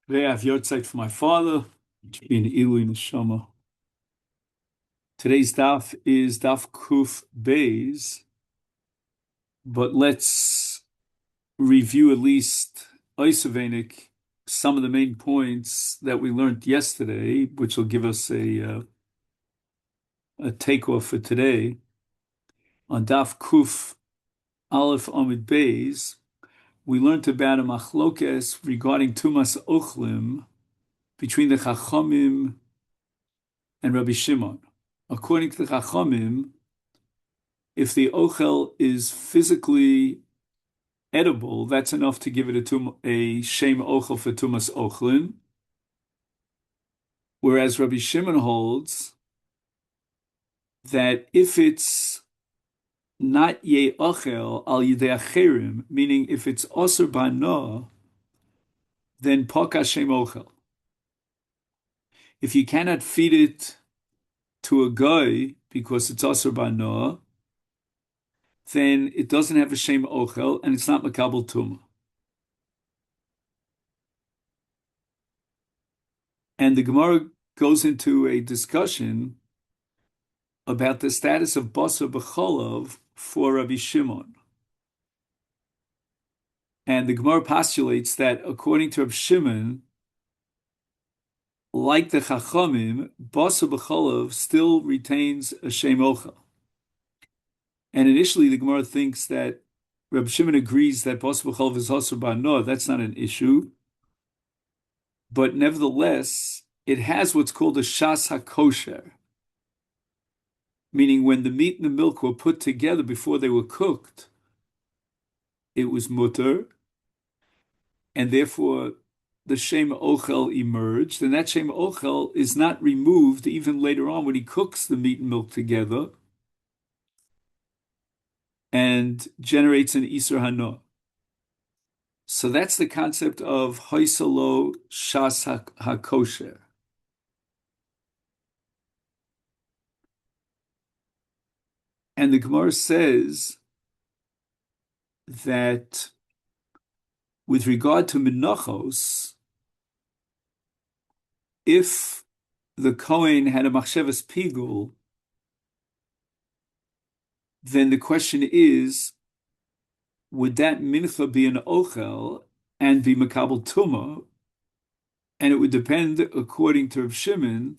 Today I have Yortzeit for my father, which be an Ilui Neshama. Today's daf is daf Kuf Beis, but let's review at least Oisavenik, some of the main points that we learned yesterday, which will give us a takeoff for today. On daf Kuf Aleph Amid Beis, we learned about a machlokes regarding Tumas Ochlim between the Chachamim and Rabbi Shimon. According to the Chachamim, if the ochel is physically edible, that's enough to give it a shem ochel for tumas ochlin. Whereas Rabbi Shimon holds that if it's not ye ochel al yidei acherim, meaning if it's osur bana, then poka shem ochel. If you cannot feed it to a guy because it's osur bana, then it doesn't have a shem ochel and it's not makabel tumah. And the Gemara goes into a discussion about the status of basar b'cholov for Rabbi Shimon. And the Gemara postulates that according to Rabbi Shimon, like the Chachamim, basar b'cholov still retains a shem ochel. And initially the Gemara thinks that Rabbi Shimon agrees that basar b'cholov is asur b'ano. That's not an issue. But nevertheless, it has what's called a shas hakosher, meaning when the meat and the milk were put together before they were cooked, it was mutter, and therefore the shem ochel emerged, and that shem ochel is not removed even later on when he cooks the meat and milk together and generates an isur hana. So that's the concept of hoysalo shas hakosher. And the Gemara says that with regard to Menachos, if the Kohen had a machshavas pigul, then the question is, would that mincha be an ochel and be makabel tuma? And it would depend, according to Rav Shimon,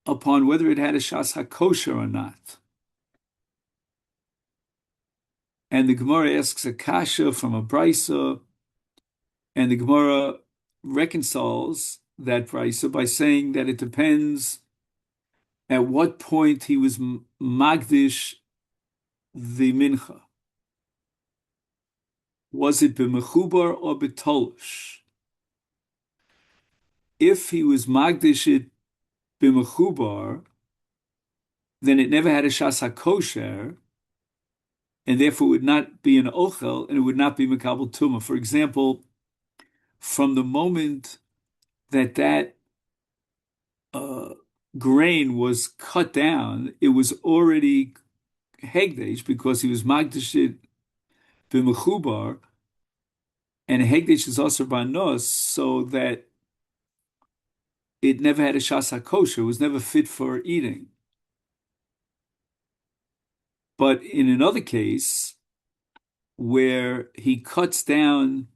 upon whether it had a shas hakosher or not. And the Gemara asks a kasha from a brisa, and the Gemara reconciles that brisa by saying that it depends at what point he was magdish the mincha. Was it b'mechubar or b'tolush? If he was magdish it b'mechubar, then it never had a shas hakosher, and therefore it would not be an ochel, and it would not be makabel tumah. For example, from the moment that grain was cut down, it was already hegdesh because he was magdashit b'mechubar, and hegdesh is also banos, so that it never had a shas hakosher. It was never fit for eating. But in another case, where he cuts down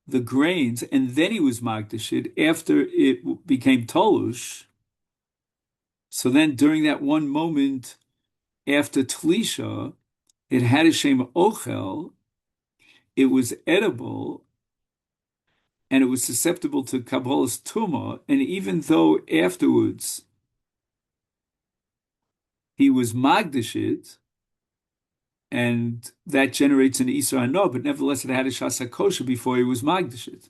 the grains and then he was magdashit after it became tolush, so then during that one moment after tlisha, it had a shem ochel, it was edible, and it was susceptible to kabbalas tuma, and even though afterwards he was magdashit, and that generates an isur hana, but nevertheless it had a shas hakosher before he was magdashit.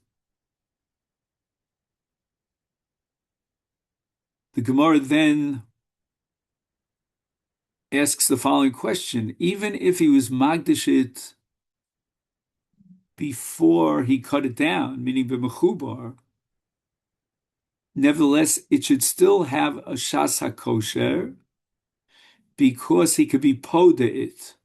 The Gemara then asks the following question: even if he was magdashit before he cut it down, meaning b'mechubar, nevertheless it should still have a shas hakosher because he could be poda it.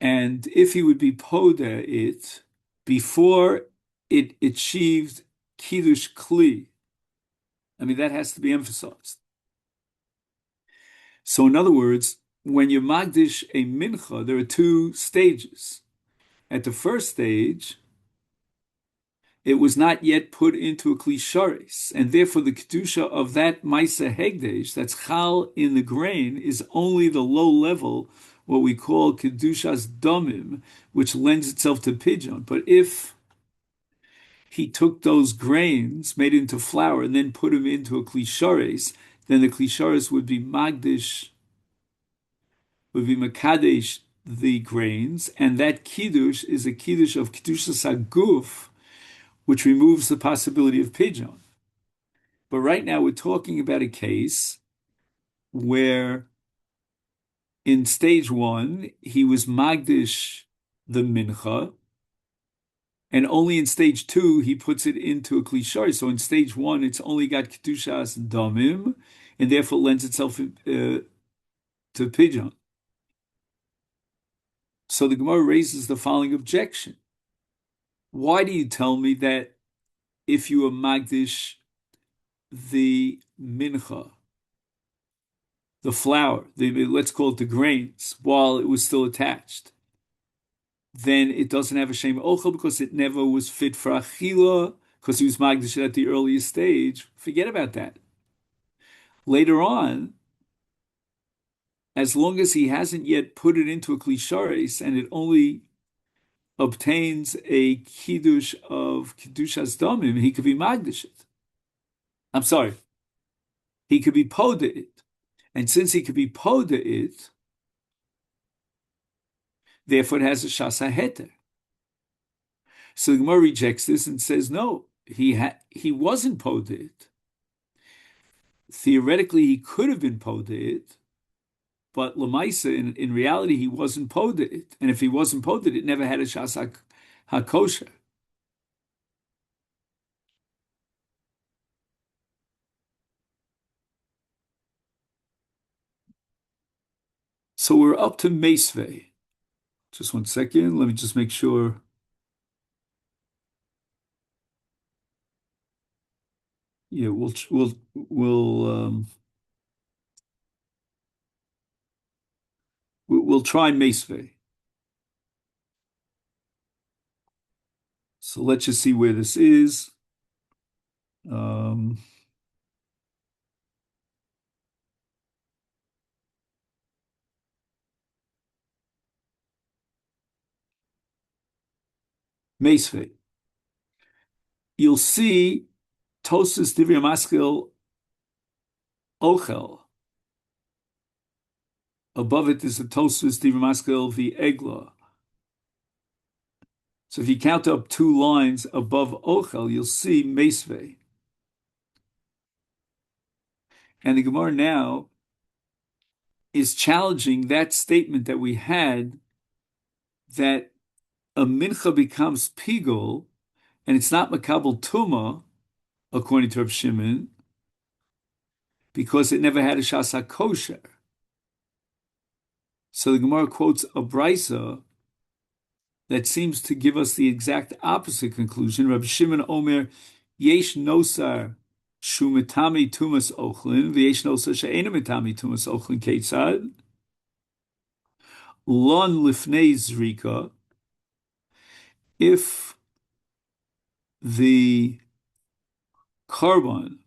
And if he would be poda it before it achieved kiddush kli, I mean, that has to be emphasized. So in other words, when you magdish a mincha, there are two stages. At the first stage, it was not yet put into a klisharis, and therefore the kedusha of that maisa hegdesh, that's chal in the grain, is only the low level, what we call kedushas domim, which lends itself to pidyon. But if he took those grains, made into flour, and then put them into a klisharis, then the klisharis would be magdish, would be makadesh the grains, and that kiddush is a kiddush of kedushas aguf, which removes the possibility of pidyon. But right now we're talking about a case where in stage one, he was magdish the mincha, and only in stage two, he puts it into a klishar. So in stage one, it's only got kedushas damim, and therefore lends itself to pidyon. So the Gemara raises the following objection. Why do you tell me that if you are magdish the mincha, the flour, let's call it the grains, while it was still attached, then it doesn't have a shem ochel because it never was fit for achila, because he was magdish at the earliest stage? Forget about that. Later on, as long as he hasn't yet put it into a klishares and it only obtains a kiddush of kiddushas damim, he could be magdish it. I'm sorry, he could be poda it. And since he could be poda it, therefore it has a shasa heter. So the Gemara rejects this and says, no, he wasn't poda it. Theoretically, he could have been poda it, but lemaisa, in reality, he wasn't poda it. And if he wasn't poda it never had a shasa hakosher. So we're up to Mesve. Just 1 second. Let me just make sure. Yeah, we'll try Mesve. So let's just see where this is. Um, Mesve. You'll see Tosus Divrei Maskil Ochel. Above it is the Tosus Divrei Maskil the Egla. So if you count up 2 lines above Ochel, you'll see Mesve. And the Gemara now is challenging that statement that we had that a mincha becomes pigul, and it's not makabel tuma, according to Reb Shimon, because it never had a shasa kosher. So the Gemara quotes a brisa that seems to give us the exact opposite conclusion. Reb Shimon Omer, yesh nosar shumetami tumas ochlin, v'yesh nosar she'ena metami tumas ochlin ketzad, lon lifnei zrika, if the carbon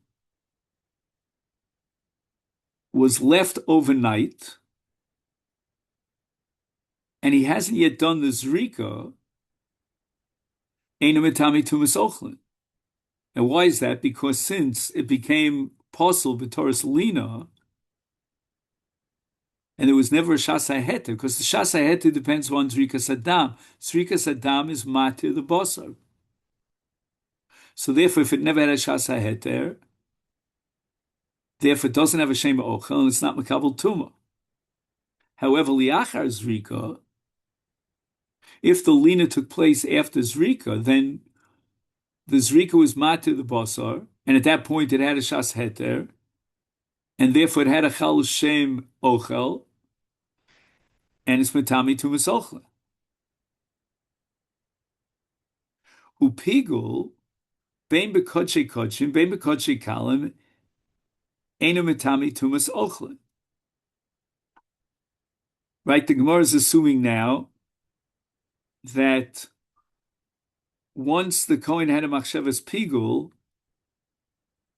was left overnight and he hasn't yet done the zrika, eina metami tumas ochlin. And why is that? Because since it became possible b'toras lina, and there was never a shasa heter, because the shasa heter depends on zrika sadam. Zrika sadam is matir the basar. So therefore, if it never had a shasa heter, therefore it doesn't have a shema ochel, and it's not makabel tuma. However, liachar zrika, if the lina took place after zrika, then the zrika was matir the basar, and at that point it had a shas heter, and therefore it had a chal shem ochel, and it's metami tumas ochel. upigul bein bekodshe kodshim bein bekodshe kalim eno mitami tumas ochlin. Right? The Gemara is assuming now that once the Kohen had a machshavas pigul,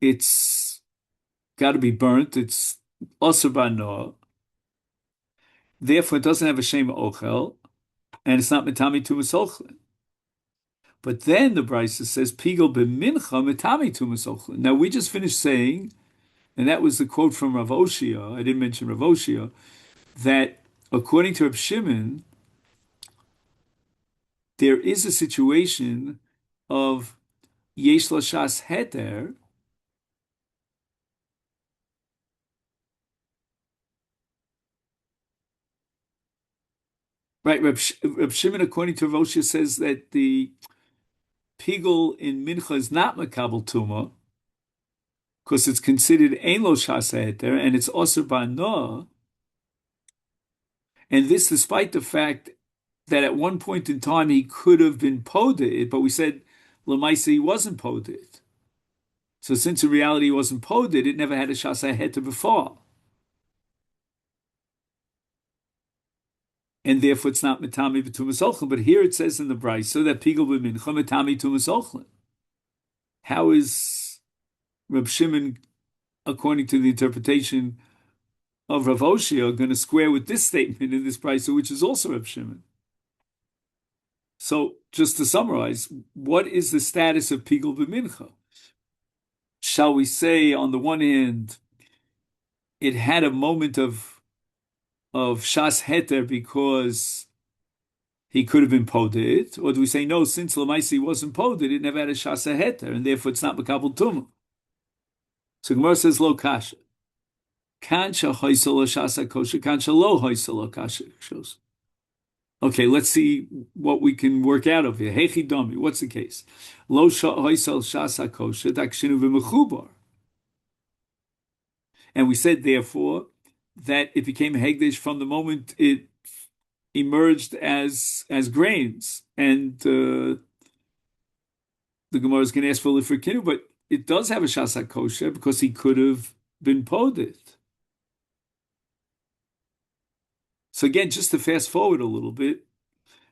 it's got to be burnt. It's osur b'anoah. Therefore, it doesn't have a shem ochel, and it's not mitami tumas ochlin. But then the Brisa says pigul b'mincha mitami tumas ochlin. Now we just finished saying, and that was the quote from Rav Oshia. I didn't mention Rav Oshia, that according to Reb Shimon, there is a situation of yesh lashas heter, right? Reb Shimon, according to Rav Oshia, says that the pigul in mincha is not makabel tuma because it's considered ein lo shas heter and it's osur b'anoah, and this despite the fact that at one point in time he could have been poded, but we said Lamaisa he wasn't poded. So since in reality he wasn't poded, it never had a shasa heter before. And therefore it's not metami b'tumas ochlin. But here it says in the Brisa so that pigul b'mincha metami tumas ochlin. How is Reb Shimon, according to the interpretation of Rav Oshia, going to square with this statement in this Brisa, which is also Reb Shimon? So just to summarize, what is the status of pigul b'mincha? Shall we say, on the one hand, it had a moment of shas heter because he could have been poded, or do we say no? Since Lamaisi wasn't poded, it never had a shas heter, and therefore it's not makabel tumah. So Gemara says lo kasha. Kansha hoisel shasa kosher, kansha lo hoisel kasha shows. Okay, let's see what we can work out of here. Hechi domi, what's the case? Lo hoisel shasa kosher, dakshinu v'mechubar. And we said, therefore, that it became hegdish from the moment it emerged as grains. And the Gemara is going to ask for lifrikinu, but it does have a shasa kosher because he could have been poded. So again, just to fast forward a little bit,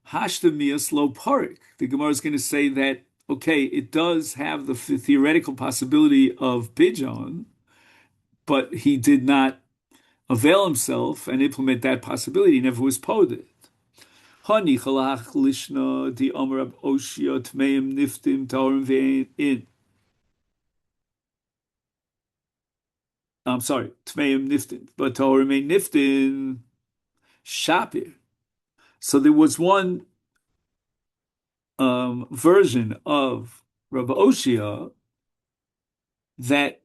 hashta mias lo parik. The Gemara is going to say that, okay, it does have the theoretical possibility of pidyon, but he did not avail himself and implement that possibility. He never was poded. Hani chalach lishna di amar oshia tmeim niftim taorim ve'in. I'm sorry, tmeim niftim, but taorim ve'in niftim shapir. So there was one version of Rabbi Oshia that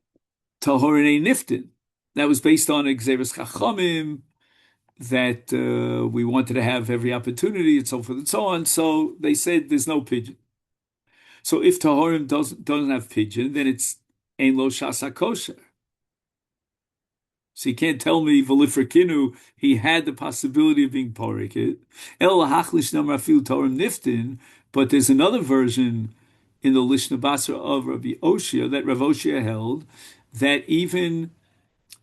taorim ve'in niftim. That was based on Xeris Chachamim, that we wanted to have every opportunity and so forth and so on. So they said there's no pigeon. So if Tahorim doesn't have pigeon, then it's Ein Lo Shasa Kosher. So you can't tell me V'lifrakinu he had the possibility of being porikit. El Hachlish Nam Rafil Tahorim Niftin, but there's another version in the Lishna Basra of Rabbi Oshia that Rav Oshia held that even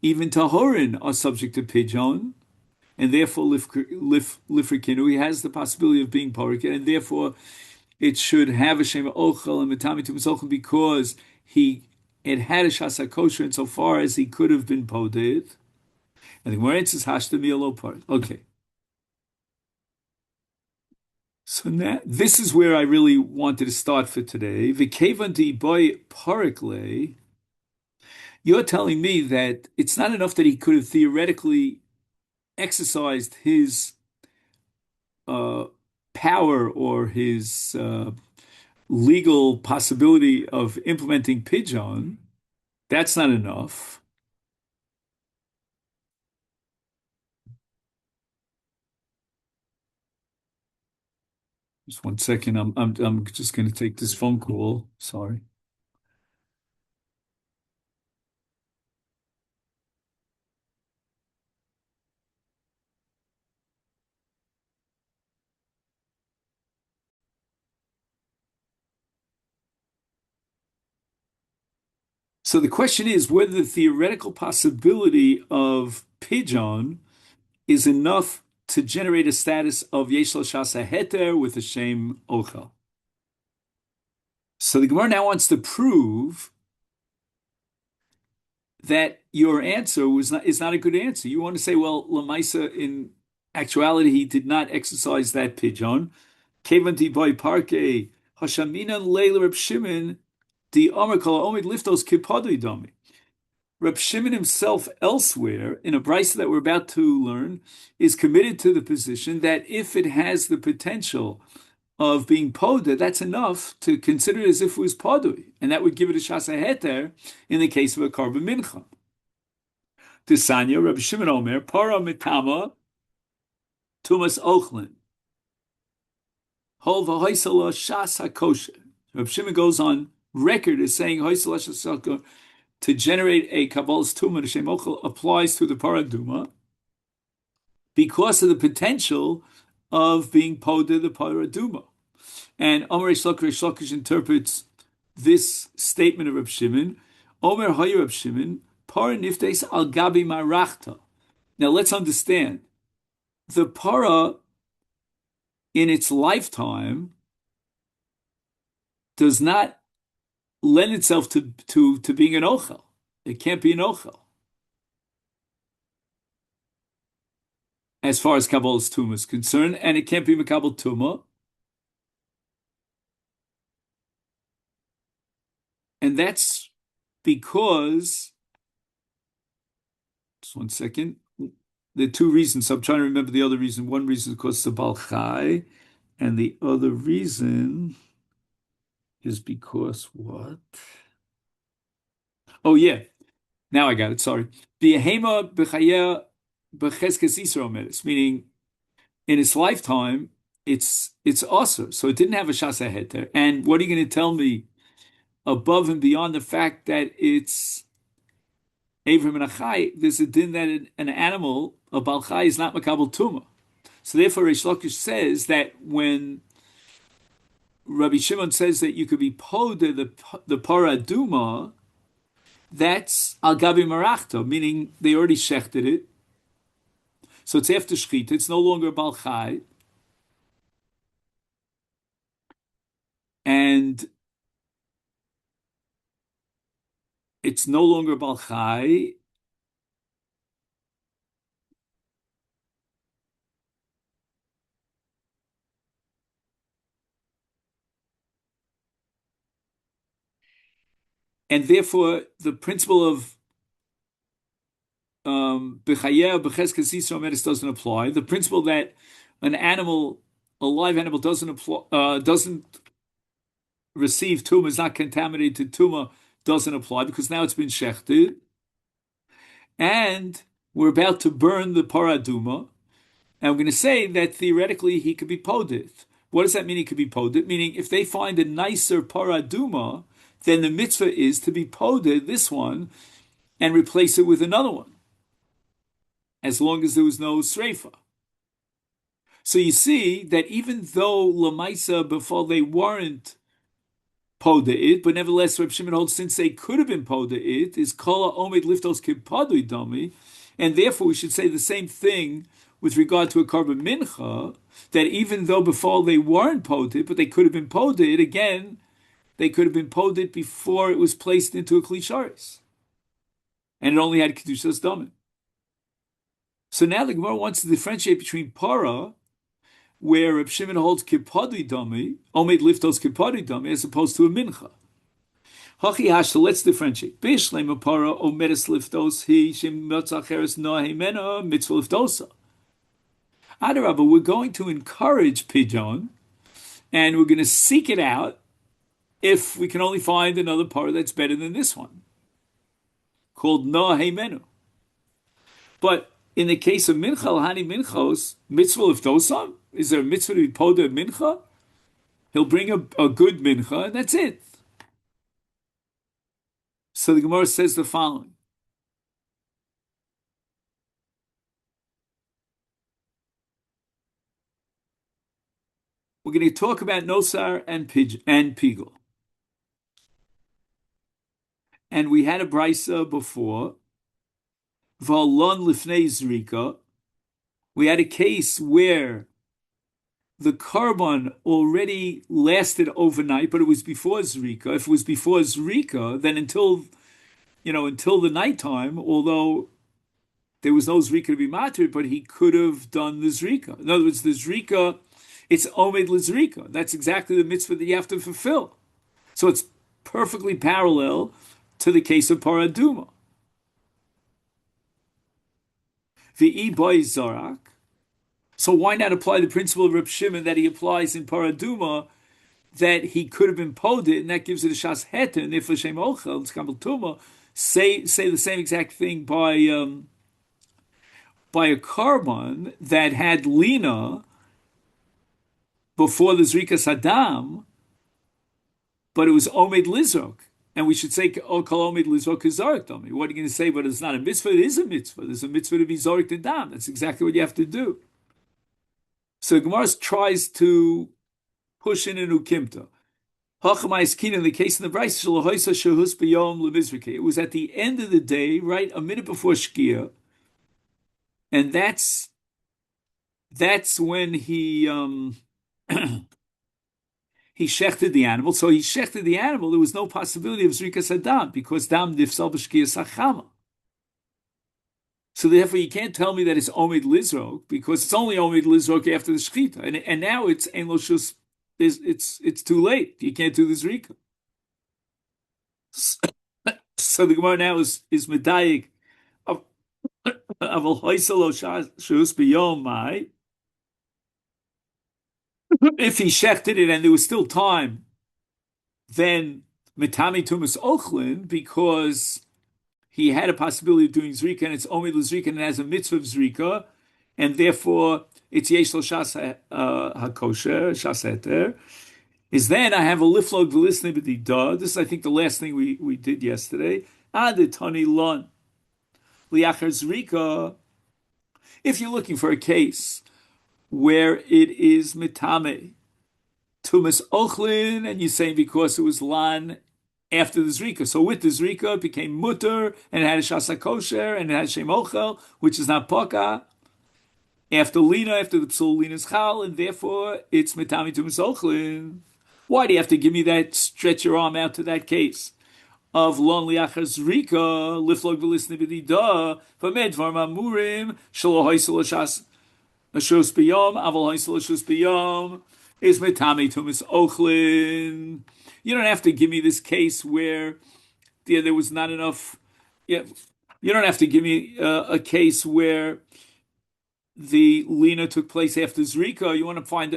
Tahorin are subject to pigeon, and therefore Lifrikinu, he has the possibility of being porikit, and therefore it should have a shema ochel and mitami to misochel because it had a shasa kosher insofar as he could have been poded. And the Gemara says hashta mi'alo part. Okay. So now this is where I really wanted to start for today. V'kevan di boy parikle. You're telling me that it's not enough that he could have theoretically exercised his power or his legal possibility of implementing pigeon. That's not enough. Just one second. I'm just going to take this phone call. Sorry. So the question is whether the theoretical possibility of pigeon is enough to generate a status of yesh lo shasa heter with a shem ochel. So the Gemara now wants to prove that your answer was not is not a good answer. You want to say, well, Lamaisa, in actuality, he did not exercise that pigeon. Kevanti boy parke Hashaminan Leila Reb Shimon the Omer Kol Omid Liftos Kipadu Domi. Reb Shimon himself elsewhere, in a brisa that we're about to learn, is committed to the position that if it has the potential of being poda, that's enough to consider it as if it was podui, and that would give it a shasa heter in the case of a karban mincha. Tisanya, Rabbi Shimon Omer, para mitama tumas ochlin, hol v'hoisala shas hakosher. Rabbi Shimon goes on record as saying hoisala shas hakosher to generate a kabbalah's tumah to shem ochel applies to the paraduma because of the potential of being poda the paraduma. And Omer Reish Lakish interprets this statement of Reb Shimon. Omer Hayer Reb Shimon, Para Niftes al Gabi Marachta. Now let's understand. The para in its lifetime does not lend itself to being an ochel. It can't be an ochel. As far as Kabbalah's tumah is concerned, and it can't be Makabal tumah. And that's because, just one second, there are two reasons. So I'm trying to remember the other reason. One reason is because it's a Balchai, and the other reason is because what? Oh, yeah. Now I got it. Sorry. B'yehema b'chaya b'cheskes Yisrael medis, meaning in its lifetime, it's also. So it didn't have a shasa heter. And what are you going to tell me above and beyond the fact that it's Avram and Achai? There's a din that an animal, a balchai, is not makabel tumah. So therefore, Reish Lakish says that when Rabbi Shimon says that you could be poda the paraduma, that's al gabi marachta, meaning they already shechted it. So it's after shchita. It's no longer balchai, and it's no longer balchai. And therefore, the principle of b'chayeh b'cheskes Yisrael medis doesn't apply. The principle that an animal, a live animal, doesn't receive tumah, is not contaminated to tumah, doesn't apply because now it's been shechted, and we're about to burn the paraduma, and we're going to say that theoretically he could be podit. What does that mean? He could be podit, meaning if they find a nicer paraduma, then the mitzvah is to be podit this one and replace it with another one, as long as there was no sreifa. So you see that even though lamaisa before they weren't poda it, but nevertheless, Reb Shimon holds since they could have been poda it, is kala omid liftos kipadui domi, and therefore we should say the same thing with regard to a karban mincha, that even though before they weren't poda it, but they could have been poda it, again, they could have been poda it before it was placed into a klisharis, and it only had kedushas domin. So now the Gemara wants to differentiate between para, where Reb Shimon holds kipadui domi, omid liftos kipadui domi, as opposed to a mincha. Hachi hashta, let's differentiate. Bishlem apara omedes liftos he shem motzacheres nohemena mitzvah liftosa. Adarabba, we're going to encourage pigeon, and we're going to seek it out if we can only find another para that's better than this one, called nohemenu. But in the case of mincha, lahani minchos, mitzvah liftosa, is there a mitzvah to be poda mincha? He'll bring a good mincha, and that's it. So the Gemara says the following. We're going to talk about nosar and pigel. and we had a brisa before, V'alon lifnei zrika. We had a case where the carbon already lasted overnight, but it was before Zrika. If it was before Zrika, then until the nighttime, although there was no Zrika to be matir, but he could have done the Zrika. In other words, the Zrika, it's Omed Lizrika. That's exactly the mitzvah that you have to fulfill. So it's perfectly parallel to the case of Paraduma. The boy Zarak. So why not apply the principle of Reb Shimon that he applies in Paraduma, that he could have been poded, and that gives it a shas heter, and if Hashem ochel, it's kabel tuma, say the same exact thing by a carbon that had lina before the Zrika Saddam, but it was Omed Lizrok. And we should say, oh, Kol Omed Lizrok is Zarek Domi. What are you going to say? But it's not a mitzvah. It is a mitzvah. There's a mitzvah to be Zarek to Dam. That's exactly what you have to do. So Gemara tries to push in an ukimta. In the case in the Bryce, it was at the end of the day, right, a minute before Shkia, and that's when he he shechted the animal. So he shechted the animal. There was no possibility of Zrikas Adam because Dam Nifsal B'Shkia Sachama. So therefore, you can't tell me that it's Omid Lizrok because it's only Omid Lizrok after the Shechita, and now it's Ein Lo Shus. It's too late. You can't do the Zrika. So the Gemara now is medayik of aval hoiselo shus biyom mai. If he shechted it and there was still time, then mitami tumas ochlin because he had a possibility of doing zrika and it's only zrika and it has a mitzvah of zrika, and therefore it's yesh lo shas hakosher shas heter. Is then I have a liflog v'lisnei b'didah. This is, I think, the last thing we did yesterday. Adetani lon liachar zrika. If you're looking for a case where it is mitame tumas ochlin, and you're saying because it was lan after the zrika, so with the zrika it became mutter and it had a shasa kosher and it had shem ochel, which is not poka. After lina, after the psul lina's chal, and therefore it's mitame tumas ochlin. Why do you have to give me that, stretch your arm out to that case of lon liachar zrika, liflog v'lisnei b'didah, v'med dvar mamurim, shelo hoysel shas ashos b'yom, aval hoysel ashos b'yom, is metame tumis ochlin. You don't have to give me this case where there was not enough. Yeah, you don't have to give me a case where the lina took place after zrika. You want to find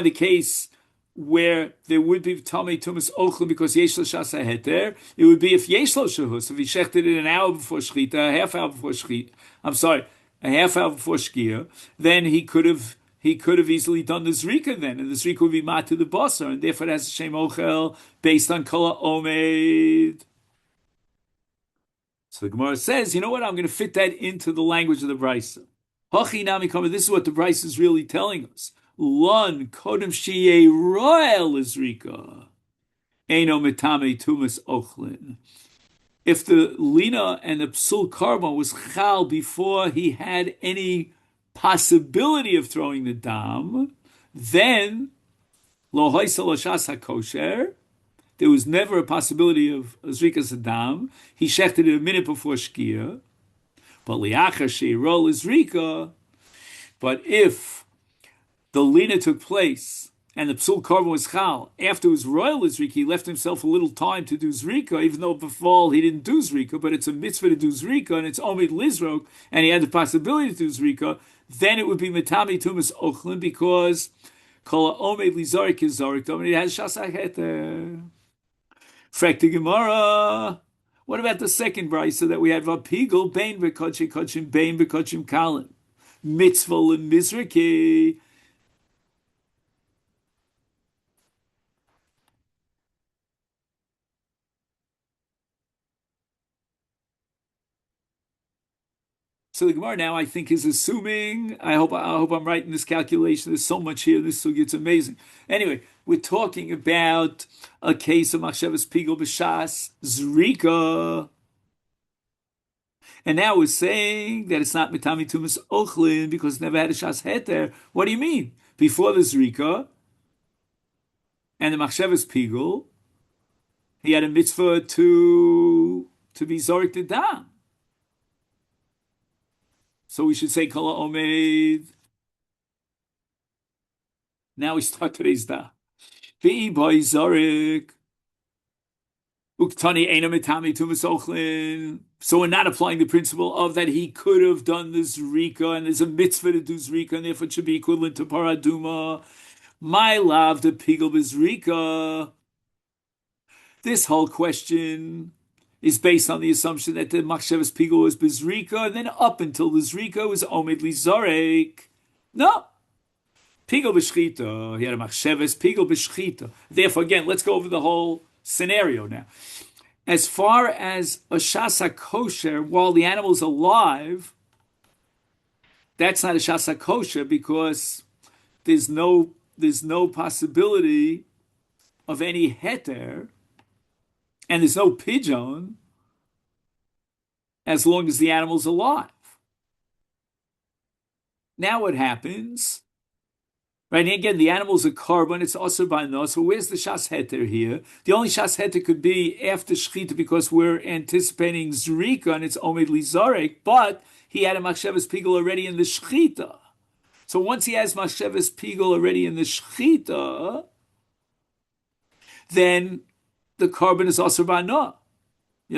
a case where there would be Talmei Tumas Ochlin because Yesh Lo Shasa Heter. It would be if Yesh Lo Shahus, if he shechted it an hour before Shechita, a half hour before Shechita, a half hour before Shkia, then he could have easily done the Zrika then, and the Zrika would be mat to the Basar, and therefore it has a Shem Ochel based on Kala Omed. So the Gemara says, you know what, I'm going to fit that into the language of the Brisa. Hachi Nami Kama, this is what the Brisa is really telling us. Lon kodem shiye royal izrika, eno mitame tumas ochlin. If the lina and the psul karma was chal before he had any possibility of throwing the dam, then lo hoysel shas hakosher. There was never a possibility of zrikas dam. He shechted it a minute before shkia, but liachar sheirol izrika. But if the lina took place and the psul korban was chal after his royal zrika, he left himself a little time to do zrika, even though before he didn't do zrika, but it's a mitzvah to do zrika and it's omid lizrok, and he had the possibility to do zrika, then it would be metami tumas ochlin because kol omid lizarik is zarik, and it has shasach heter. Frekti Gemara. What about the second brisa that we had? Vapigel bein v'kodshim kodshim bein v'kodshim kalim mitzvah lemizraki. So So the Gemara now, I think, is assuming. I hope I'm right in this calculation. There's so much here. This sugi, it's amazing. Anyway, we're talking about a case of machshavas pigul b'shas zrika, and now we're saying that it's not mitami tumas ochlin because it never had a shas heter. What do you mean? Before the zrika and the machshavas pigul, he had a mitzvah to be zorik the dam. So we should say kol omeid. Now we start today's da. V'i boy zorik. Uktani ena mitami tumas ochlin. So we're not applying the principle of that he could have done the zrika and there's a mitzvah to do zrika and therefore it should be equivalent to paraduma. My love, the pigel b'zrika. This whole question is based on the assumption that the machshavas pigel was b'zrika and then up until the zrika was omid li zorek. No. Pigel b'shchita. He had a machshavas pigel b'shchita. Therefore, again, let's go over the whole scenario now. As far as a shasa kosher, while the animal's alive, that's not a shasa kosher because there's no possibility of any heter, and there's no pigeon as long as the animal's alive. Now what happens? Right, and again, the animal's a carbon, it's also by no. So where's the shas heter here? The only shas heter could be after shchita because we're anticipating zrika and it's omid li zarek, but he had a machshavas pigel already in the shchita. So once he has machshavas pigel already in the shchita, then the carbon is also by no.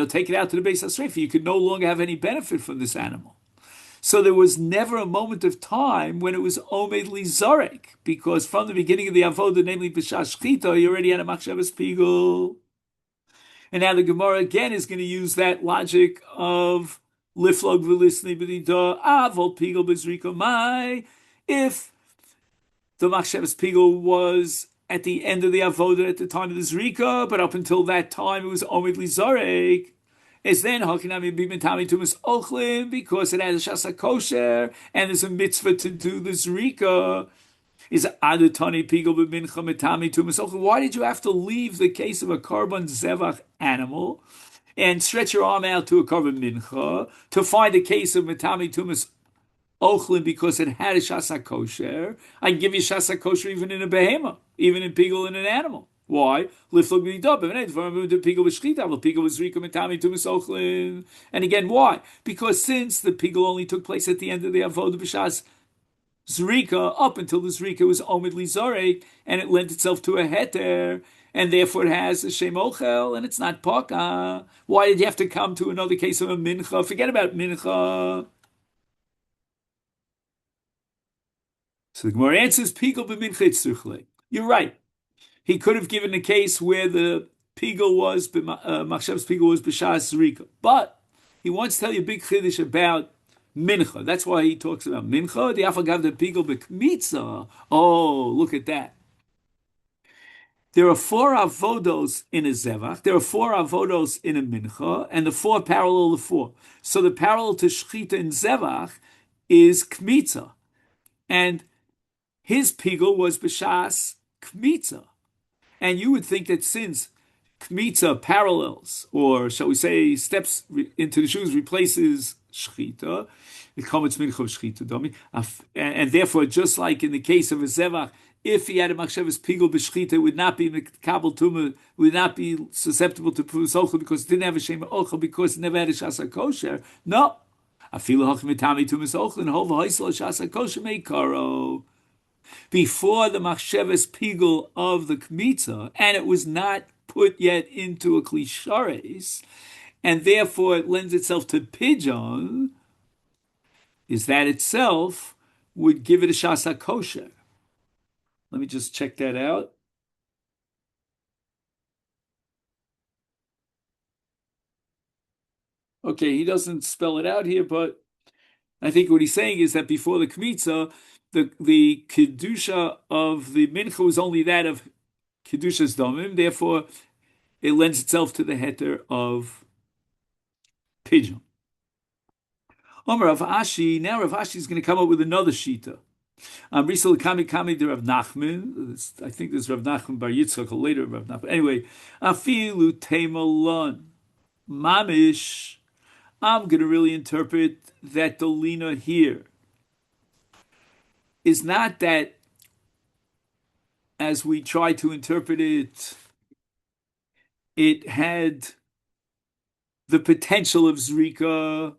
Take it out to the base of srefa. You could no longer have any benefit from this animal. So there was never a moment of time when it was omed li zarek, because from the beginning of the avodah, namely b'shas shchita, you already had a machshavas pigul. And now the Gemara again is going to use that logic of liflog v'lisni b'nida avol pigul b'zrika mai. If the machshavas pigul was at the end of the avodah at the time of the zrika, but up until that time it was omed li zarek, is then hakinami b'mitami tumas ochlim because it has a shasa kosher and there's a mitzvah to do the zrika. Is adutani pigul b'mincha mitami tumas ochlim? Why did you have to leave the case of a korban zevach animal and stretch your arm out to a korban mincha to find a case of mitami tumas ochlim because it had a shasa kosher? I can give you shasa kosher even in a behema, even in pigul in an animal. Why? And again, why? Because since the pigul only took place at the end of the avodah b'shas zrika, up until the zrika was omid li zarek, and it lent itself to a heter, and therefore it has a shem ochel, and it's not paka. Why did you have to come to another case of a mincha? Forget about mincha. So the Gemara answers, pigul b'mincha tzruchle. You're right. He could have given a case where the pigul was machshavas pigul was b'shas zrika, but he wants to tell you a big chiddush about mincha. That's why he talks about mincha. The afagav the pigul b'kmitza. Oh, look at that! There are 4 avodos in a zevach. There are 4 avodos in a mincha, and the 4 parallel the 4. So the parallel to shchita in zevach is kmitza, and his pigul was b'shas kmitza. And you would think that since kmitza parallels, or shall we say steps into the shoes, replaces shchita, the kometz mincha of shchita domi, and therefore, just like in the case of a zevach, if he had a machshavas pigul b'shchita, it would not be kabel tuma, would not be susceptible to purus ochel because it didn't have a shema ochel because it never had a shasa kosher. No, afilu hachim mitami tumas ochel and hova haisel shasa kosher meikaro. Before the machshavas pigul of the kmitza, and it was not put yet into a klishares, and therefore it lends itself to pigeon, is that itself would give it a shasa kosher. Let me just check that out. Okay, he doesn't spell it out here, but I think what he's saying is that before the kmitza, the kedusha of the mincha was only that of kedusha's domim. Therefore, it lends itself to the heter of pigeon. Omer Rav Ashi. Now Rav Ashi is going to come up with another shita. Risal Kami Kami de Rav Nachman. I think there's Rav Nachman Bar Yitzchak or later Rav Nachman. Anyway, Afilu Temalon Mamish. I'm going to really interpret that the lina here is not that as we try to interpret it, it had the potential of Zrika.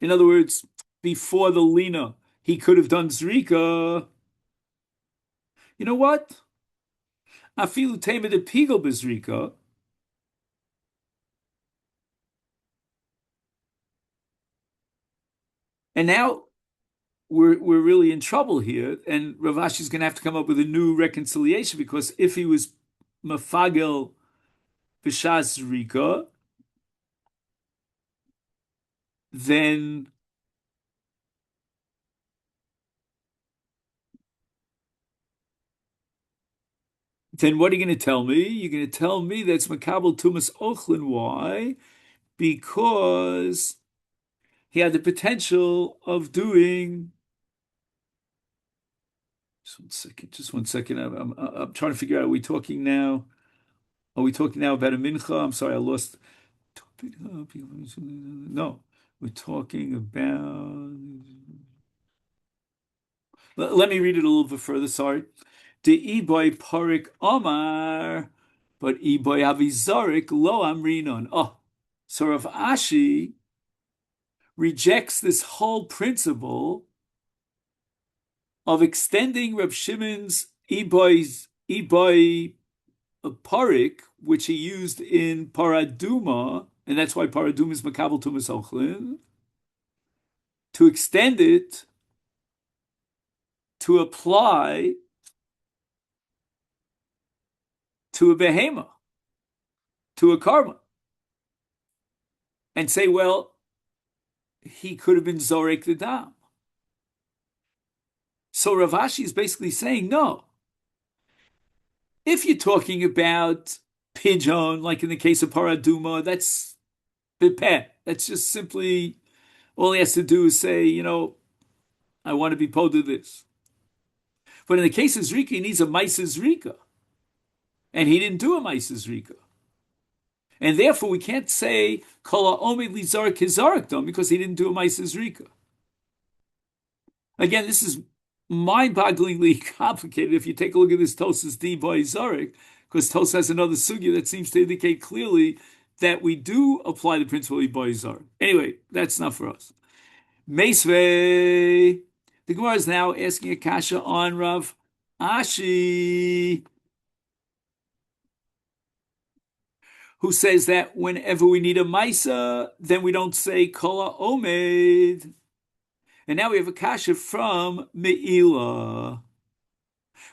In other words, before the lina, he could have done Zrika. You know what? Afilu Tema de Pigel Bezrika. And now we're really in trouble here, and Rav Ashi is going to have to come up with a new reconciliation because if he was mafagel b'shas Zrika, then what are you going to tell me? You're going to tell me that's makabel tumas ochlin. Why? Because he had the potential of doing. Just one second. Just one second. I'm trying to figure out. Are we talking now? Are we talking now about a mincha? I'm sorry, I lost. No, we're talking about. Let me read it a little bit further. Sorry. De iboy parik omar, but iboy avizarik lo amrinon. Oh, so Rav Ashi rejects this whole principle of extending Reb Shimon's iboy parik, which he used in paraduma, and that's why paraduma is makabel tumas ochlin, to extend it to apply to a behema, to a karma, and say, well, he could have been zorek the dam. So Rav Ashi is basically saying, no. If you're talking about pigeon, like in the case of paraduma, that's bipeh. That's just simply all he has to do is say, I want to be pod of this. But in the case of Zrika, he needs a Maisa Zrika. And he didn't do a Maisa Zrika. And therefore, we can't say Kol Ha'omed Lizarik Kizarik because he didn't do a Maisa Zrika. Again, this is mind-bogglingly complicated if you take a look at this Tosas D by Zarik, because Tos has another sugya that seems to indicate clearly that we do apply the principle of by Zarik. Anyway, that's not for us. Meisvei. The Gemara is now asking a kasha on Rav Ashi, who says that whenever we need a Maisa, then we don't say Kol Omed. And now we have a kasha from Me'ila.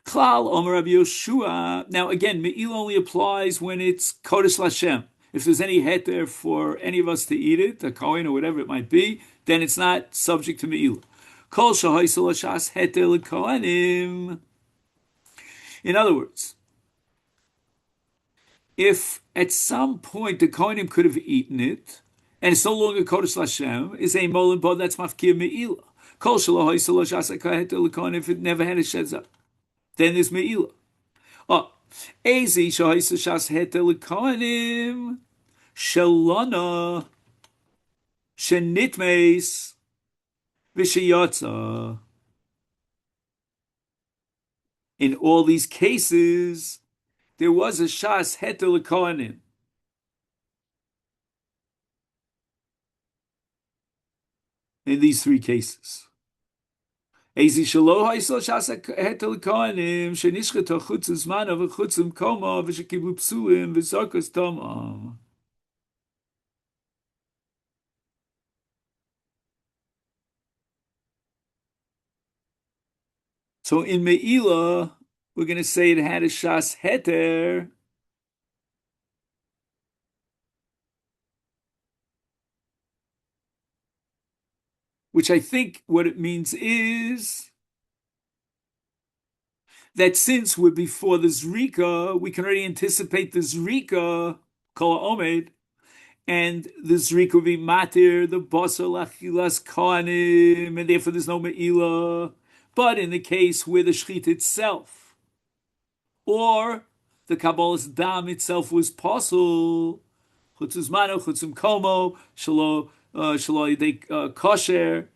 Klal Omer Rabbi Yoshua. Now again, Me'ila only applies when it's Kodesh Lashem. If there's any heter for any of us to eat it, a kohen or whatever it might be, then it's not subject to Me'ila. Kol shahoisel shas heter lekohanim. In other words, if at some point the kohanim could have eaten it, and it's no longer Kodesh Lashem, is a molin bod that's mafkir Me'ila. Kol shahoisel shas heter lekohanim, if it never had a shezah, then there's Me'ila. Oh, Ezi shahoisel shas heter lekohanim shelana shenitmeis v'sheyatza. In all these cases, there was a shas heter lekohanim. In these three cases. Ezi shelo haisel shas heter lekohanim shenishcheta chutz zmana v'chutzim koma v'shekibu psulim v'zarkas tamam. So in Me'ila, we're going to say it had a shas heter. which I think what it means is that since we're before the Zrika, we can already anticipate the Zrika, Kol Omed, and the Zrika will be Matir, the Basar Lachilas Kohanim, and therefore there's no Me'ila. But in the case where the Shechit itself, or the Kabbalah's Dam itself was possible, Chutzum Mano, Chutzum Komo, Shalo, Yidei Kosher,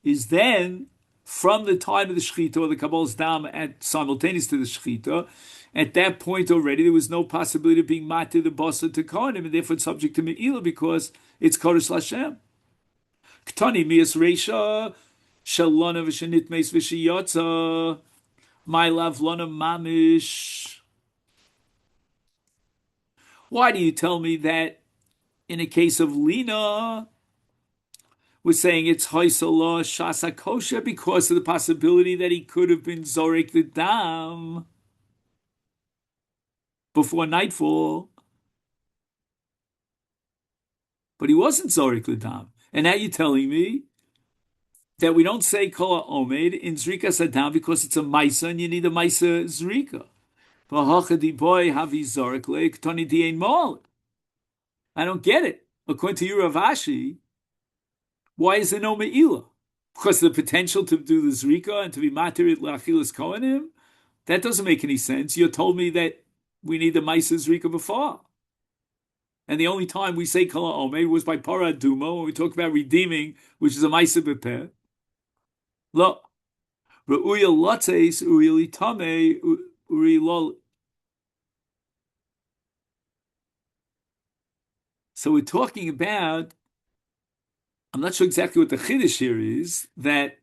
is then from the time of the Shechita or the Kabbalah's Dam at simultaneous to the Shechita. At that point already, there was no possibility of being matir the basa to Kohanim, and therefore it's subject to Me'ila because it's Kodesh Lashem. Ktani mias reisha shalona v'shenit meis v'shiyotza my lav lona mamish. Why do you tell me that in a case of Lina, we're saying it's Hoysala Shasa Kosher because of the possibility that he could have been Zorek the Dam before nightfall, but he wasn't Zorek the Dam. And now you're telling me that we don't say Kol Omed in Zrika Sadam because it's a Maisa and you need a Maisa Zrika. I don't get it. According to your Ravashi, why is there no Me'ila? Because of the potential to do the Zrika and to be Materit L'Achilas Kohanim? That doesn't make any sense. You told me that we need the Maisa Zrika before. And the only time we say Kol Omed was by Para Duma when we talk about redeeming, which is a Maisa Bepeh. Lo. Re'uya Lotzeis, Uri Litame, Uri Lol. So we're talking about, I'm not sure exactly what the Chiddush here is, that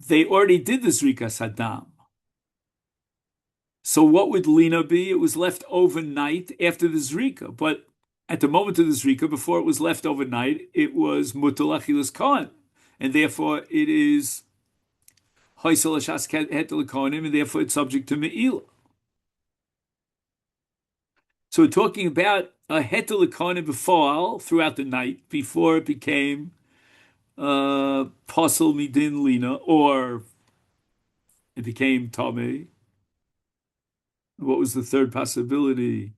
they already did the Zrika Saddam. So what would Lina be? It was left overnight after the Zrika. But at the moment of the Zrika, before it was left overnight, it was Mutal Achilas Kohen. And therefore it is Hoysel Hashas Hetel Kohenim, and therefore it's subject to Me'ila. So we're talking about a Hetel Kohenim before, throughout the night, before it became Posel Midin Lina, or it became Tomei. What was the third possibility?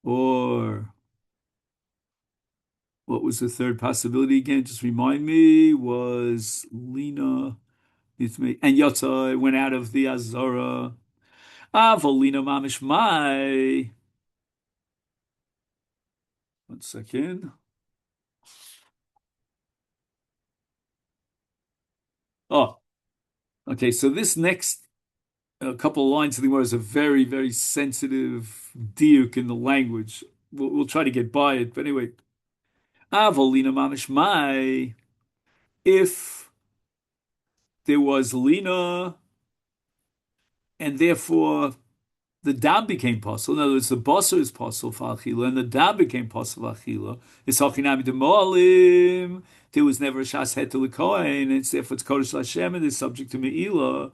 Or what was the third possibility again? Just remind me. Was Lina and Yotza went out of the Azara. Volina Mamish Mai. 1 second. Oh, okay. So this next couple of lines, I think, was a very, very sensitive diuk in the language. We'll try to get by it, but anyway. Volina Mamish Mai. If there was Lina, and therefore the dam became possible. In other words, the basar is possible for achila, and the dam became possible for achila. It's hachinami demolim. There was never a shas hetel kohen, and therefore it's kodesh Lashem, and it's subject to meila.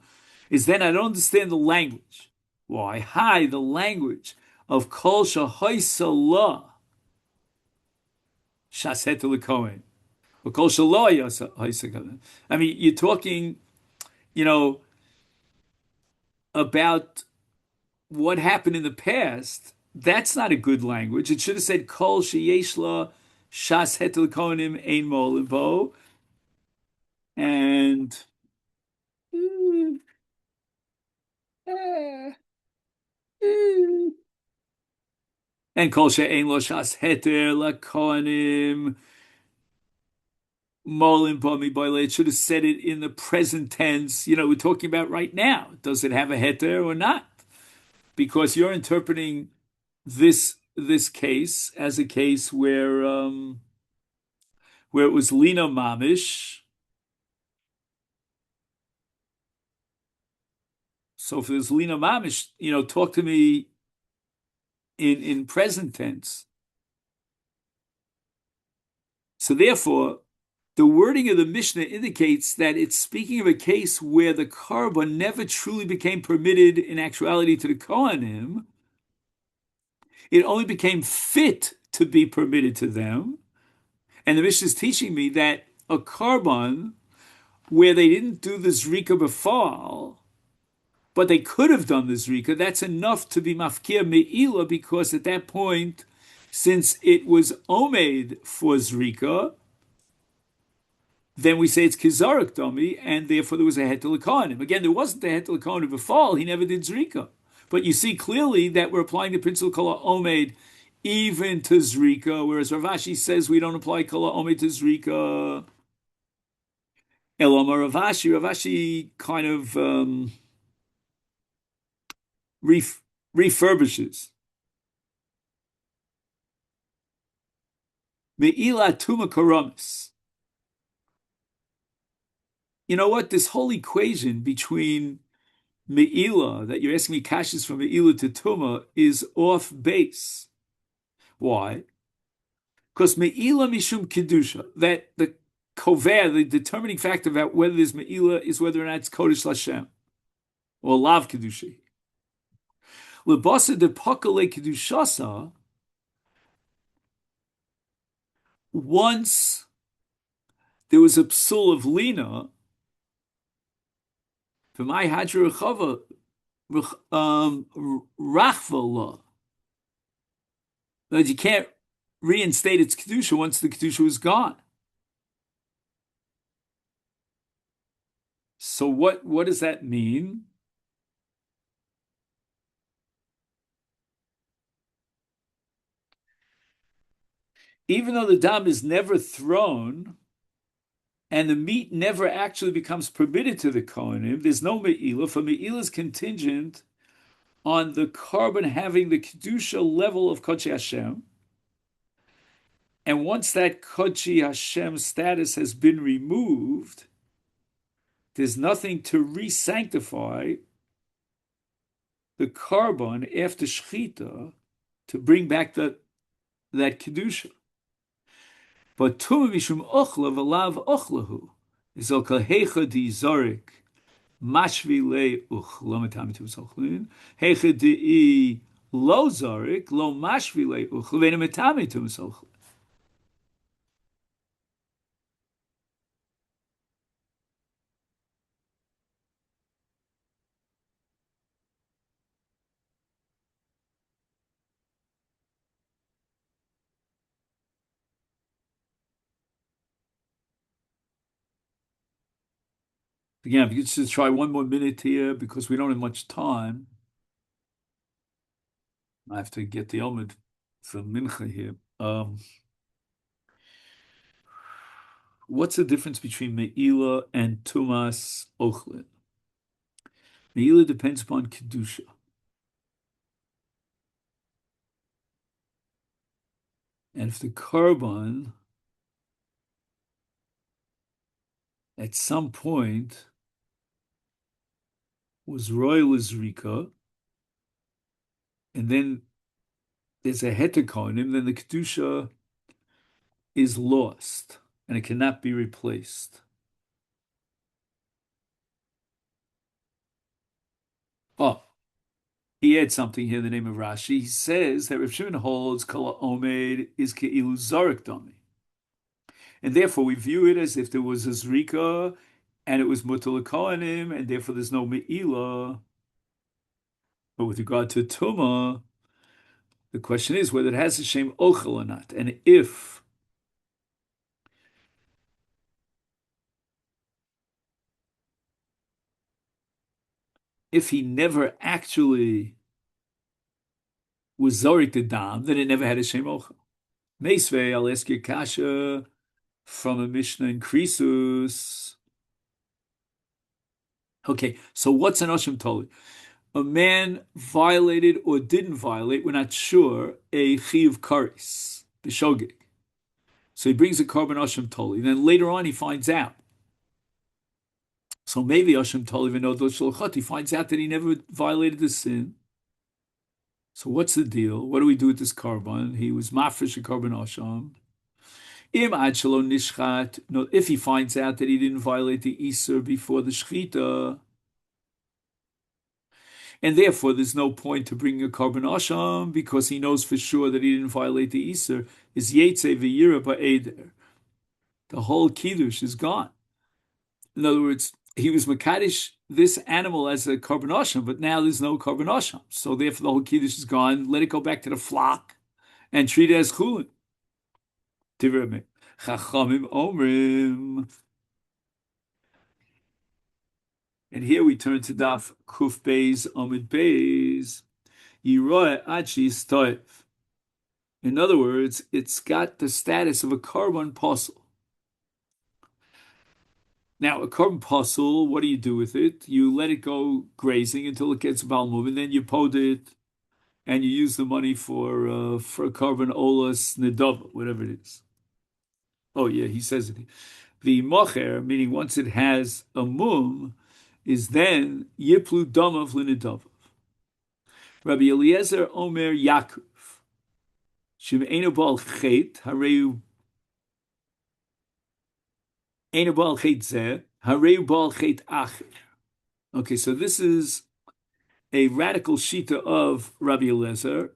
Is then I don't understand the language. Why? Hi, the language of kol shahoisala shas hetel kohen. Or kol shalo. I mean, you're talking, about what happened in the past. That's not a good language. It should have said kol sheyeshla shas hetel kohanim ein molimbo, and kol she'ein lo shas heter la kohanim molimbo mi boile. It should have said it in the present tense. We're talking about right now. Does it have a heter or not? Because you're interpreting this case as a case where it was Lina Mamish. So if there's Lina Mamish, talk to me in present tense. So therefore, the wording of the Mishnah indicates that it's speaking of a case where the Karban never truly became permitted in actuality to the Kohanim. It only became fit to be permitted to them. And the Mishnah is teaching me that a carbon where they didn't do the zrika befall, but they could have done the zrika, that's enough to be mafkir me'ila, because at that point, since it was omed for zrika, then we say it's kizarik domi, and therefore there was a hetel kohanim. Again, there wasn't a hetel kohanim befall; he never did zrika. But you see clearly that we're applying the principle kala omed even to zrika, whereas Rav Ashi says we don't apply kala omed to zrika. Eloma Rav Ashi kind of refurbishes. Me'ila tuma karamis. You know what? This whole equation between Me'ila, that you're asking me kashas from Me'ila to Tuma, is off base. Why? Because Me'ila mishum kedusha, that the kover, the determining factor about whether there's Me'ila is whether or not it's Kodesh Lashem, or Lav Kedusha. Lebasa de pakale kedushasa, once there was a psul of Lina, for my Hadra Rechava, Rachvala, that you can't reinstate its kedusha once the kedusha was gone. So what does that mean? Even though the dam is never thrown and the meat never actually becomes permitted to the kohanim, there's no me'ila. For me'ila is contingent on the carbon having the kedusha level of Kodesh Hashem. And once that Kodesh Hashem status has been removed, there's nothing to re-sanctify the carbon after shechita to bring back that kedusha. But tuma mishum ochla v'lav ochlahu is al kahecha di zorik mashvi le uch lo metami tu sochlin hecha di lo zorik lo mashvi le uch levena metami tu sochlin. Again, if you could just try one more minute here, because we don't have much time. I have to get the Omid for Mincha here. What's the difference between Me'ila and Tumas Ochlin? Me'ila depends upon Kedusha. And if the carbon at some point was royal Zrika, and then there's a hetakonim, then the Kedusha is lost and it cannot be replaced. Oh, he adds something here in the name of Rashi. He says that Rav Shimon holds Kala Omed is Ke'ilu Zarek Dami. And therefore we view it as if there was a Zrika and it was Mutal Kohanim, and therefore there's no Me'ila. But with regard to Tuma, the question is whether it has a Shem Ochel or not. And if he never actually was Zorik the Dam, then it never had a Shem Ochel. Meisvei, I'll ask you Kasha from a Mishnah in Krisus. Okay, so what's an Oshim Toli? A man violated or didn't violate, we're not sure, a Chiv Karis, the Shogeg. So he brings a carbon Oshim Toli. Then later on he finds out. So maybe Oshim Toli V'nodlo Shalchot, he finds out that he never violated the sin. So what's the deal? What do we do with this carbon? He was mafresh a carbon Osham. Im ad shalom nishchat. No, if he finds out that he didn't violate the Isur before the Shechita, and therefore there's no point to bringing a carbon Osham because he knows for sure that he didn't violate the Isur, is Yetze V'yira Ba'eder. The whole kiddush is gone. In other words, he was makadosh this animal as a korban osham, but now there's no korban osham. So therefore, the whole kiddush is gone. Let it go back to the flock and treat it as chulin. Divrei Chachamim omrim. And here we turn to Daf Kuf Beis Amid Beis. Yiroeh Achi Stoiv. In other words, it's got the status of a korban posel. Now, a korban posel, what do you do with it? You let it go grazing until it gets balmum, and then you pod it, and you use the money for a korban olas nedava, whatever it is. Oh yeah, he says it. The mocher, meaning once it has a mum, is then yiplu damav linedavav. Rabbi Eliezer Omer Yaakov. Shem'enu bal chet hareu enu bal chet zeh hareu bal chet acher. Okay, so this is a radical shita of Rabbi Eliezer.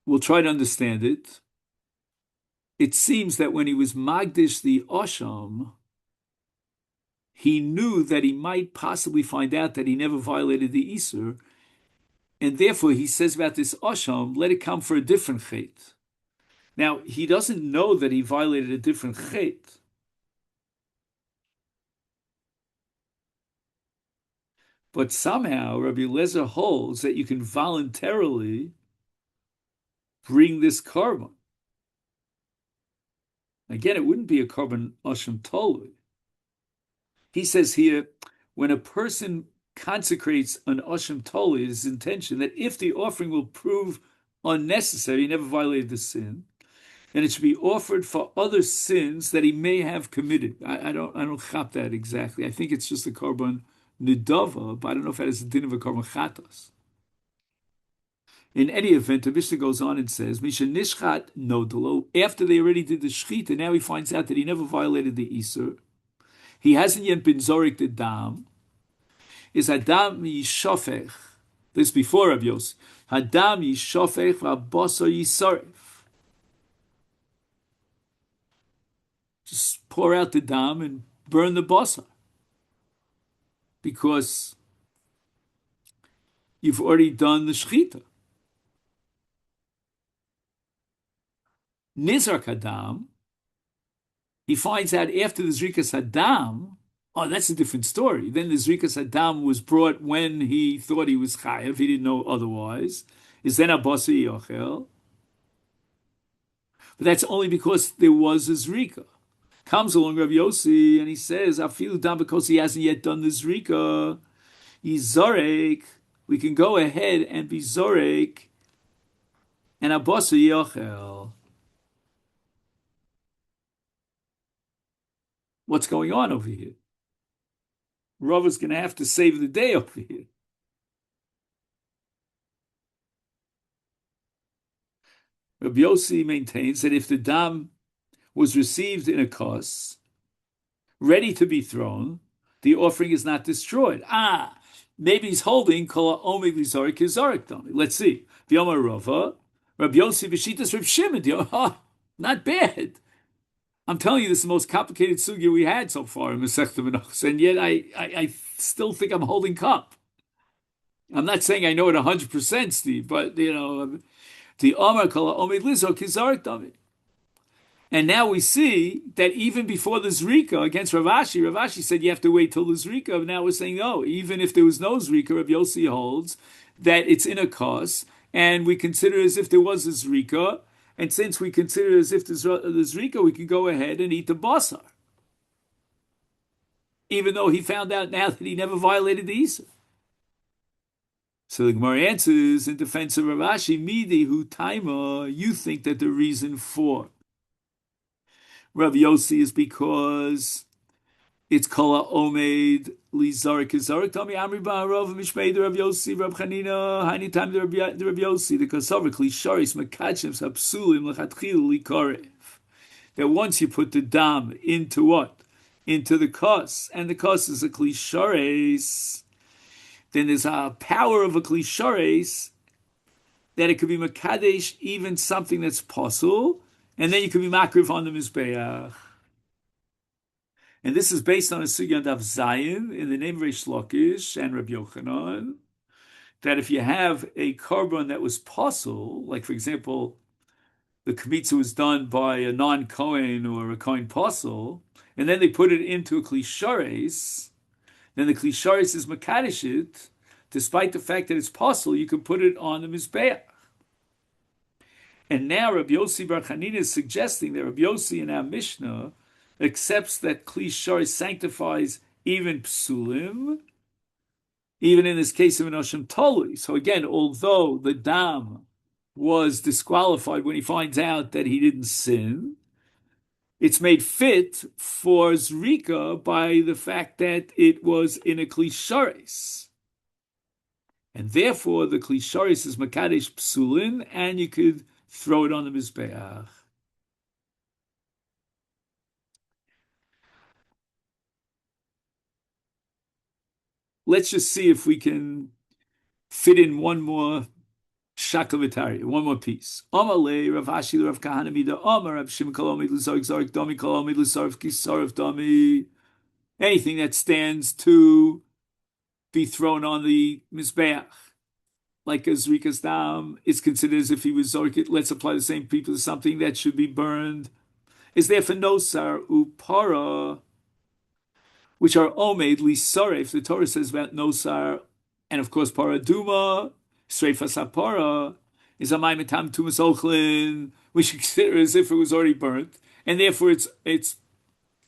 We'll try to understand it. It seems that when he was magdish the osham, he knew that he might possibly find out that he never violated the Isur, and therefore he says about this osham, let it come for a different chet. Now, he doesn't know that he violated a different chet. But somehow Rabbi Eliezer holds that you can voluntarily bring this korban. Again, it wouldn't be a korban osham tolui. He says here, when a person consecrates an osham tolui, his intention that if the offering will prove unnecessary, he never violated the sin, then it should be offered for other sins that he may have committed. I don't chap that exactly. I think it's just a korban nidava, but I don't know if that is the din of a korban chatas. In any event, the Mishnah goes on and says, Misha nishchat nodalo, after they already did the shechita, now he finds out that he never violated the Isur. He hasn't yet been zorik the dam. Is Adam yishofech, this before Rabbi Yossi, Adam yishofech v'abosar yisaref. Just pour out the dam and burn the basar. Because you've already done the shechita. Nizar Kadam, he finds out after the Zrikas Hadam, oh, that's a different story. Then the Zrikas Hadam was brought when he thought he was chayav, he didn't know otherwise. Is then Abasi Yochel. But that's only because there was a Zrika. Comes along Rabbi Yossi and he says, Afilu Dam, because he hasn't yet done the Zrika, he's Zorek, we can go ahead and be Zorek and Abasi Yochel. What's going on over here? Rava's going to have to save the day over here. Rabbi Yossi maintains that if the dam was received in a kos, ready to be thrown, the offering is not destroyed. Maybe he's holding kol omeg lizorik kizorik dami. Let's see. V'yomar Rava, Rabbi Yossi b'shitas Reb Shimon. Not bad. I'm telling you, this is the most complicated sugya we had so far in Masechta Menachos, and yet I still think I'm holding cup. I'm not saying I know it 100%, Steve, but the Omar Kala Omid Lizo Kizarik David. And now we see that even before the Zrika against Ravashi said you have to wait till the Zrika. Now we're saying no, even if there was no Zrika, Rabbi Yossi holds that it's in a kos, and we consider as if there was a Zrika. And since we consider it as if there's Zrika, we can go ahead and eat the basar. Even though he found out now that he never violated the Isa. So the Gemara answers in defense of Ravashi, Midi hu taima, you think that the reason for Rav Yossi is because it's kala omed lizarik izarik tami amri ba'arav mishmei the Rav Yossi Rav Chanina hani time the Rav Yossi the kasavar klisharis makachim sapsulim lechatchil likarev, that once you put the dam into what? Into the kos, and the kos is a klisharis, then there's a power of a klisharis that it could be makadesh even something that's possible, And then you can be makriv on the Mizbeach. And this is based on a sugya of Zayin in the name of Reish Lakish and Rabbi Yochanan, that if you have a korban that was possible, like for example, the kmitza was done by a non-Kohen or a Kohen posel, and then they put it into a klishares, then the klishares is makadeshit, despite the fact that it's possible, you can put it on the mizbeach. And now Rabbi Yossi Bar Chanina is suggesting that Rabbi Yossi in our Mishnah accepts that klishares sanctifies even psulim, even in this case of an Osham Tolui. So again, although the dam was disqualified when he finds out that he didn't sin, it's made fit for Zrika by the fact that it was in a klisharis. And therefore, the klisharis is makadesh psulin, and you could throw it on the mizbeach. Let's just see if we can fit in one more shakavatari, one more piece. Amale Rav Ashi Rav Kahana Mida Amar Rav Shimon Kolomi L'Zarek Zarek Dami Kolomi L'Sarf Kisarf Dami. Anything that stands to be thrown on the mizbeach, like a zrikas dam, is considered as if he was zorkit. Let's apply the same people to something that should be burned. Is there for nosar upara, which are omed lisaref? The Torah says about nosar, and of course paraduma, sreifas hapara is a maimetam tumas ochlin, which you consider as if it was already burnt, and therefore it's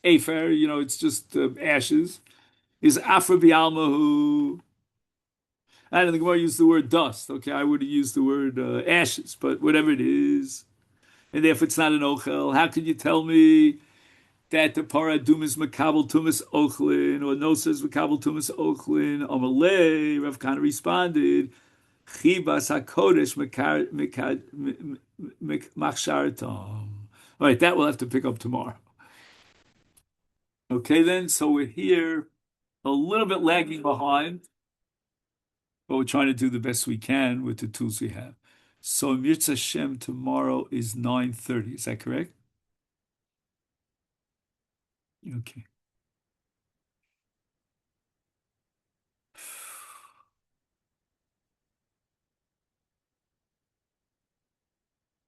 afer. It's just ashes. Is afra bialmahu. I don't think I use the word dust. Okay, I would have used the word ashes, but whatever it is, and therefore it's not an ochel. How can you tell me that the paradum is makabel tumas ochlin or no says makabel tumas ochlin? Amalei Rav Kana responded, chibas hakodesh machshartam. All right, that we'll have to pick up tomorrow. Okay, then. So we're here a little bit lagging behind, but we're trying to do the best we can with the tools we have. So Mirza Hashem tomorrow is 9:30. Is that correct? Okay.